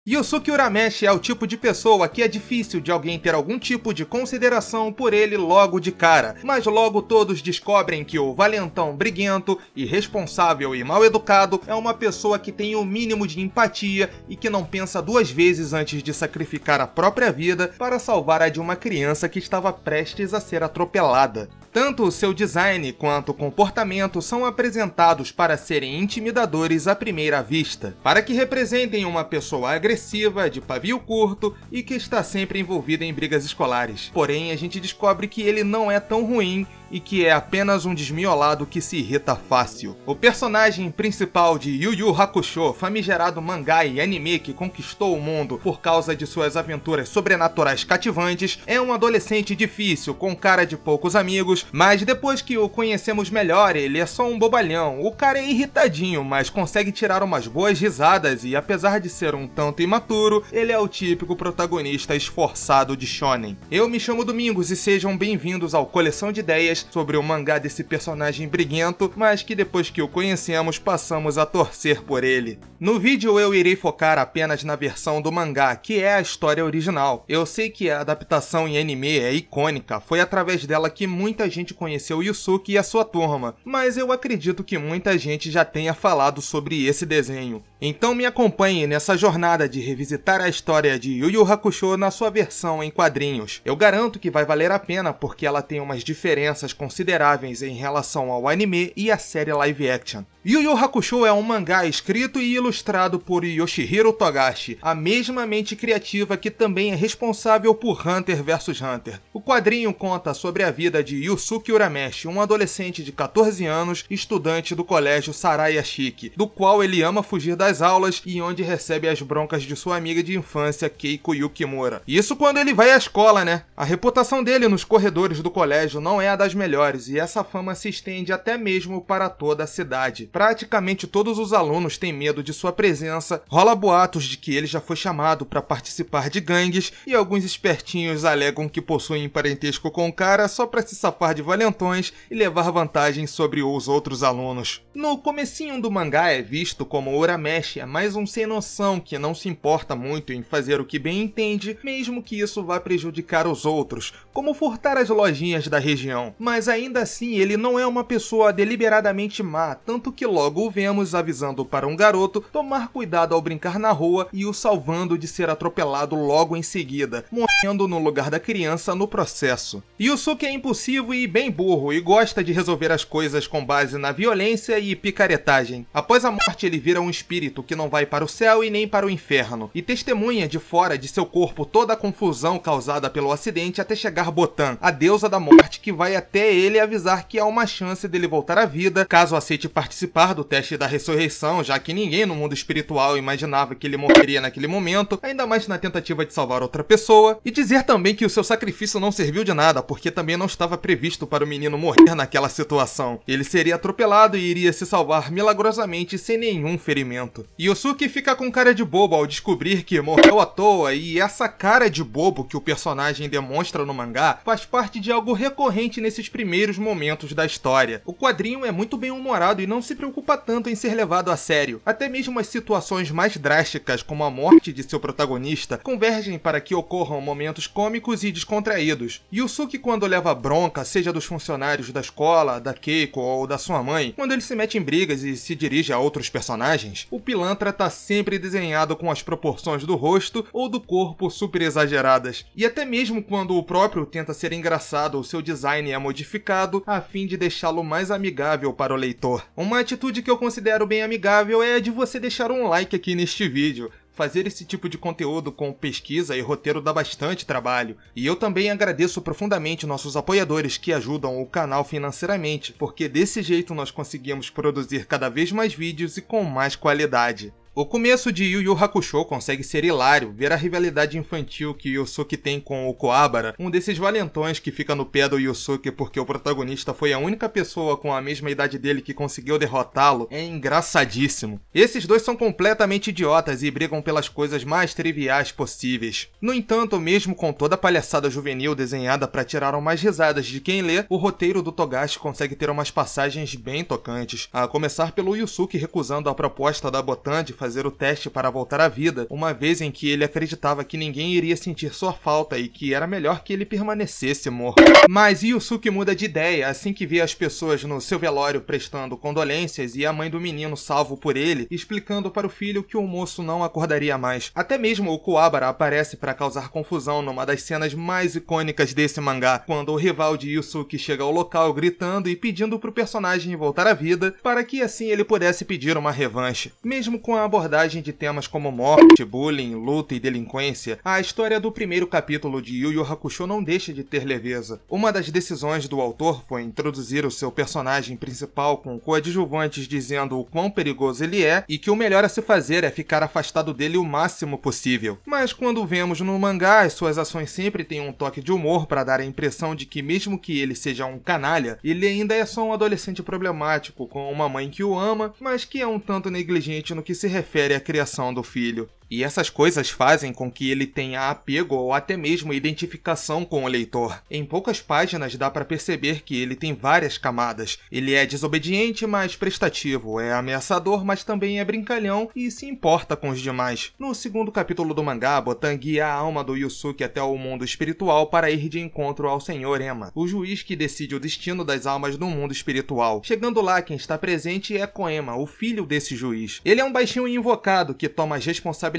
Yusuke Urameshi é o tipo de pessoa que é difícil de alguém ter algum tipo de consideração por ele logo de cara, mas logo todos descobrem que o valentão briguento, irresponsável e mal educado é uma pessoa que tem o mínimo de empatia e que não pensa duas vezes antes de sacrificar a própria vida para salvar a de uma criança que estava prestes a ser atropelada. Tanto o seu design quanto o comportamento são apresentados para serem intimidadores à primeira vista, para que representem uma pessoa agressiva, de pavio curto e que está sempre envolvida em brigas escolares. Porém, a gente descobre que ele não é tão ruim e que é apenas um desmiolado que se irrita fácil. O personagem principal de Yu Yu Hakusho, famigerado mangá e anime que conquistou o mundo por causa de suas aventuras sobrenaturais cativantes, é um adolescente difícil, com cara de poucos amigos, mas depois que o conhecemos melhor, ele é só um bobalhão. O cara é irritadinho, mas consegue tirar umas boas risadas e, apesar de ser um tanto imaturo, ele é o típico protagonista esforçado de shonen. Eu me chamo Domingos e sejam bem-vindos ao Coleção de Ideias sobre o mangá desse personagem briguento, mas que depois que o conhecemos passamos a torcer por ele. No vídeo eu irei focar apenas na versão do mangá, que é a história original. Eu sei que a adaptação em anime é icônica, foi através dela que muita gente conheceu Yusuke e a sua turma, mas eu acredito que muita gente já tenha falado sobre esse desenho. Então me acompanhe nessa jornada de revisitar a história de Yu Yu Hakusho na sua versão em quadrinhos. Eu garanto que vai valer a pena porque ela tem umas diferenças consideráveis em relação ao anime e à série live action. Yu Yu Hakusho é um mangá escrito e ilustrado por Yoshihiro Togashi, a mesma mente criativa que também é responsável por Hunter vs Hunter. O quadrinho conta sobre a vida de Yusuke Urameshi, um adolescente de 14 anos, estudante do colégio Sarayashiki, do qual ele ama fugir das aulas e onde recebe as broncas de sua amiga de infância Keiko Yukimura. Isso quando ele vai à escola, né? A reputação dele nos corredores do colégio não é a das melhores e essa fama se estende até mesmo para toda a cidade. Praticamente todos os alunos têm medo de sua presença, rola boatos de que ele já foi chamado para participar de gangues e alguns espertinhos alegam que possuem parentesco com o cara só para se safar de valentões e levar vantagem sobre os outros alunos. No comecinho do mangá é visto como Urameshi é mais um sem noção que não se importa muito em fazer o que bem entende, mesmo que isso vá prejudicar os outros, como furtar as lojinhas da região. Mas ainda assim ele não é uma pessoa deliberadamente má, tanto que logo o vemos avisando para um garoto tomar cuidado ao brincar na rua e o salvando de ser atropelado logo em seguida, morrendo no lugar da criança no processo. Yusuke é impulsivo e bem burro e gosta de resolver as coisas com base na violência e picaretagem. Após a morte ele vira um espírito que não vai para o céu e nem para o inferno, e testemunha de fora de seu corpo toda a confusão causada pelo acidente até chegar Botan, a deusa da morte, que vai até ele avisar que há uma chance dele voltar à vida caso aceite participar do teste da ressurreição, já que ninguém no mundo espiritual imaginava que ele morreria naquele momento, ainda mais na tentativa de salvar outra pessoa, e dizer também que o seu sacrifício não serviu de nada, porque também não estava previsto para o menino morrer naquela situação. Ele seria atropelado e iria se salvar milagrosamente sem nenhum ferimento. Yusuke fica com cara de bobo ao descobrir que morreu à toa, e essa cara de bobo que o personagem demonstra no mangá faz parte de algo recorrente nesses primeiros momentos da história. O quadrinho é muito bem humorado e não se preocupa tanto em ser levado a sério. Até mesmo as situações mais drásticas, como a morte de seu protagonista, convergem para que ocorram momentos cômicos e descontraídos. Yusuke, quando leva bronca, seja dos funcionários da escola, da Keiko ou da sua mãe, quando ele se mete em brigas e se dirige a outros personagens, o pilantra tá sempre desenhado com as proporções do rosto ou do corpo super exageradas. E até mesmo quando o próprio tenta ser engraçado, o seu design é modificado a fim de deixá-lo mais amigável para o leitor. Uma atitude que eu considero bem amigável é a de você deixar um like aqui neste vídeo. Fazer esse tipo de conteúdo com pesquisa e roteiro dá bastante trabalho. E eu também agradeço profundamente nossos apoiadores que ajudam o canal financeiramente, porque desse jeito nós conseguimos produzir cada vez mais vídeos e com mais qualidade. O começo de Yu Yu Hakusho consegue ser hilário, ver a rivalidade infantil que Yusuke tem com o Koabara, um desses valentões que fica no pé do Yusuke porque o protagonista foi a única pessoa com a mesma idade dele que conseguiu derrotá-lo, é engraçadíssimo. Esses dois são completamente idiotas e brigam pelas coisas mais triviais possíveis. No entanto, mesmo com toda a palhaçada juvenil desenhada para tirar umas risadas de quem lê, o roteiro do Togashi consegue ter umas passagens bem tocantes, a começar pelo Yusuke recusando a proposta da Botan de fazer o teste para voltar à vida, uma vez em que ele acreditava que ninguém iria sentir sua falta e que era melhor que ele permanecesse morto. Mas Yusuke muda de ideia assim que vê as pessoas no seu velório prestando condolências e a mãe do menino salvo por ele, explicando para o filho que o moço não acordaria mais. Até mesmo o Kuwabara aparece para causar confusão numa das cenas mais icônicas desse mangá, quando o rival de Yusuke chega ao local gritando e pedindo para o personagem voltar à vida, para que assim ele pudesse pedir uma revanche. Mesmo com a abordagem de temas como morte, bullying, luta e delinquência, a história do primeiro capítulo de Yu Yu Hakusho não deixa de ter leveza. Uma das decisões do autor foi introduzir o seu personagem principal com coadjuvantes dizendo o quão perigoso ele é e que o melhor a se fazer é ficar afastado dele o máximo possível. Mas quando vemos no mangá, as suas ações sempre têm um toque de humor para dar a impressão de que mesmo que ele seja um canalha, ele ainda é só um adolescente problemático com uma mãe que o ama, mas que é um tanto negligente no que se refere à criação do filho. E essas coisas fazem com que ele tenha apego ou até mesmo identificação com o leitor. Em poucas páginas dá para perceber que ele tem várias camadas. Ele é desobediente, mas prestativo, é ameaçador, mas também é brincalhão e se importa com os demais. No segundo capítulo do mangá, Botan guia a alma do Yusuke até o mundo espiritual para ir de encontro ao Senhor Ema, o juiz que decide o destino das almas no mundo espiritual. Chegando lá, quem está presente é Koema, o filho desse juiz. Ele é um baixinho invocado que toma as responsabilidades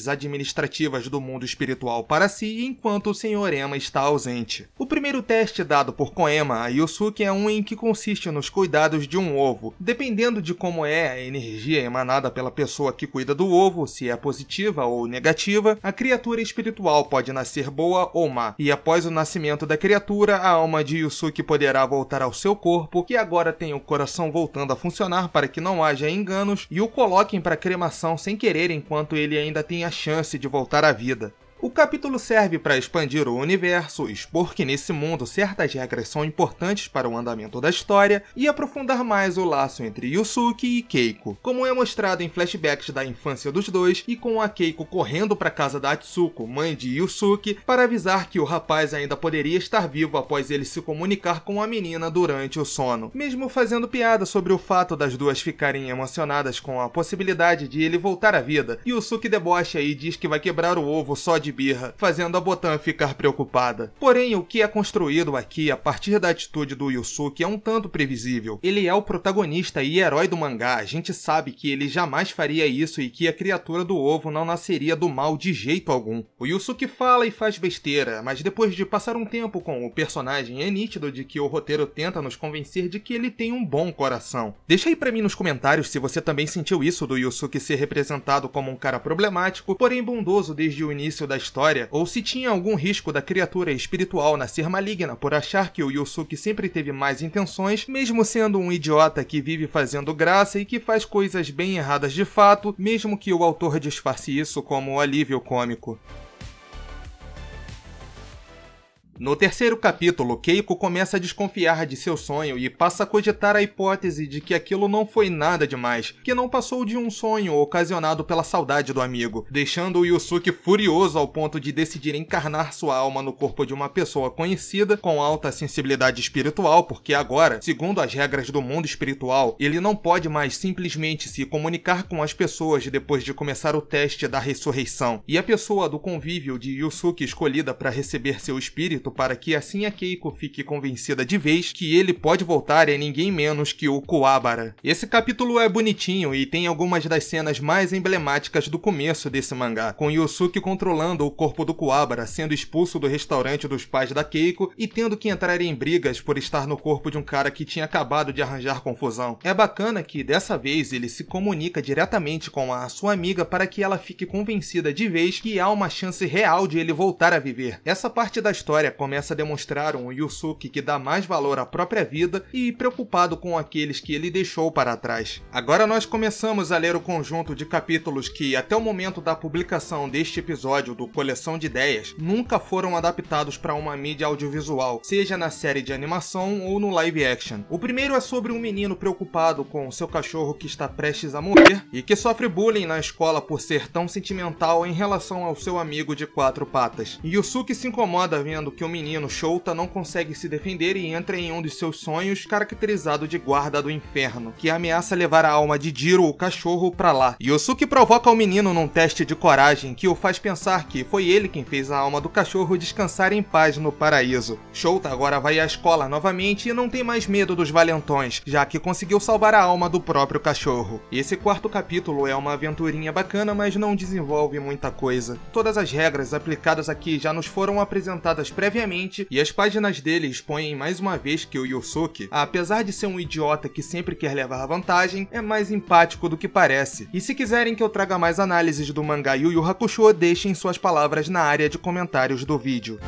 administrativas do mundo espiritual para si, enquanto o Senhor Ema está ausente. O primeiro teste dado por Koema a Yusuke é um em que consiste nos cuidados de um ovo. Dependendo de como é a energia emanada pela pessoa que cuida do ovo, se é positiva ou negativa, a criatura espiritual pode nascer boa ou má, e após o nascimento da criatura, a alma de Yusuke poderá voltar ao seu corpo, que agora tem o coração voltando a funcionar para que não haja enganos, e o coloquem para cremação sem querer enquanto ele ainda tem a chance de voltar à vida. O capítulo serve para expandir o universo, expor que nesse mundo certas regras são importantes para o andamento da história e aprofundar mais o laço entre Yusuke e Keiko, como é mostrado em flashbacks da infância dos dois e com a Keiko correndo para casa da Atsuko, mãe de Yusuke, para avisar que o rapaz ainda poderia estar vivo após ele se comunicar com a menina durante o sono, mesmo fazendo piada sobre o fato das duas ficarem emocionadas com a possibilidade de ele voltar à vida. Yusuke debocha e diz que vai quebrar o ovo só de birra, fazendo a Botan ficar preocupada. Porém, o que é construído aqui a partir da atitude do Yusuke é um tanto previsível. Ele é o protagonista e herói do mangá, a gente sabe que ele jamais faria isso e que a criatura do ovo não nasceria do mal de jeito algum. O Yusuke fala e faz besteira, mas depois de passar um tempo com o personagem é nítido de que o roteiro tenta nos convencer de que ele tem um bom coração. Deixa aí pra mim nos comentários se você também sentiu isso do Yusuke ser representado como um cara problemático, porém bondoso desde o início da história, ou se tinha algum risco da criatura espiritual nascer maligna por achar que o Yusuke sempre teve mais intenções, mesmo sendo um idiota que vive fazendo graça e que faz coisas bem erradas de fato, mesmo que o autor disfarce isso como alívio cômico. No terceiro capítulo, Keiko começa a desconfiar de seu sonho e passa a cogitar a hipótese de que aquilo não foi nada demais, que não passou de um sonho ocasionado pela saudade do amigo, deixando o Yusuke furioso ao ponto de decidir encarnar sua alma no corpo de uma pessoa conhecida com alta sensibilidade espiritual, porque agora, segundo as regras do mundo espiritual, ele não pode mais simplesmente se comunicar com as pessoas depois de começar o teste da ressurreição, e a pessoa do convívio de Yusuke escolhida para receber seu espírito para que assim a Keiko fique convencida de vez que ele pode voltar é ninguém menos que o Kuwabara. Esse capítulo é bonitinho e tem algumas das cenas mais emblemáticas do começo desse mangá, com Yusuke controlando o corpo do Kuwabara, sendo expulso do restaurante dos pais da Keiko e tendo que entrar em brigas por estar no corpo de um cara que tinha acabado de arranjar confusão. É bacana que dessa vez ele se comunica diretamente com a sua amiga para que ela fique convencida de vez que há uma chance real de ele voltar a viver. Essa parte da história começa a demonstrar um Yusuke que dá mais valor à própria vida e preocupado com aqueles que ele deixou para trás. Agora nós começamos a ler o conjunto de capítulos que, até o momento da publicação deste episódio do Coleção de Ideias, nunca foram adaptados para uma mídia audiovisual, seja na série de animação ou no live action. O primeiro é sobre um menino preocupado com seu cachorro que está prestes a morrer e que sofre bullying na escola por ser tão sentimental em relação ao seu amigo de quatro patas. Yusuke se incomoda vendo que o menino Shouta não consegue se defender e entra em um dos seus sonhos, caracterizado de guarda do inferno, que ameaça levar a alma de Jiro, o cachorro, pra lá. Yosuke provoca o menino num teste de coragem que o faz pensar que foi ele quem fez a alma do cachorro descansar em paz no paraíso. Shouta agora vai à escola novamente e não tem mais medo dos valentões, já que conseguiu salvar a alma do próprio cachorro. Esse quarto capítulo é uma aventurinha bacana, mas não desenvolve muita coisa. Todas as regras aplicadas aqui já nos foram apresentadas previamente e as páginas dele expõem mais uma vez que o Yosuke, apesar de ser um idiota que sempre quer levar vantagem, é mais empático do que parece. E se quiserem que eu traga mais análises do mangá Yu Yu Hakusho, deixem suas palavras na área de comentários do vídeo.